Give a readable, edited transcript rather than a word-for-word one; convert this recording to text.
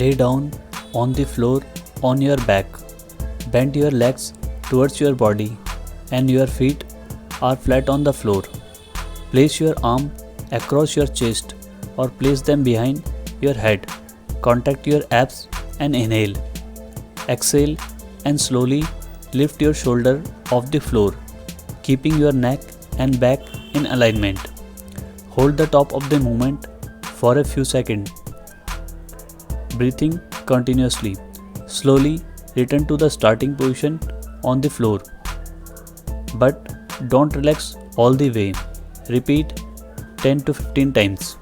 Lay down on the floor on your back. Bend your legs towards your body and your feet are flat on the floor. Place your arm across your chest or place them behind your head. Contract your abs and inhale. Exhale and slowly lift your shoulder off the floor, keeping your neck and back in alignment. Hold the top of the movement for a few seconds. Breathing continuously. Slowly return to the starting position on the floor. But don't relax all the way. Repeat 10 to 15 times.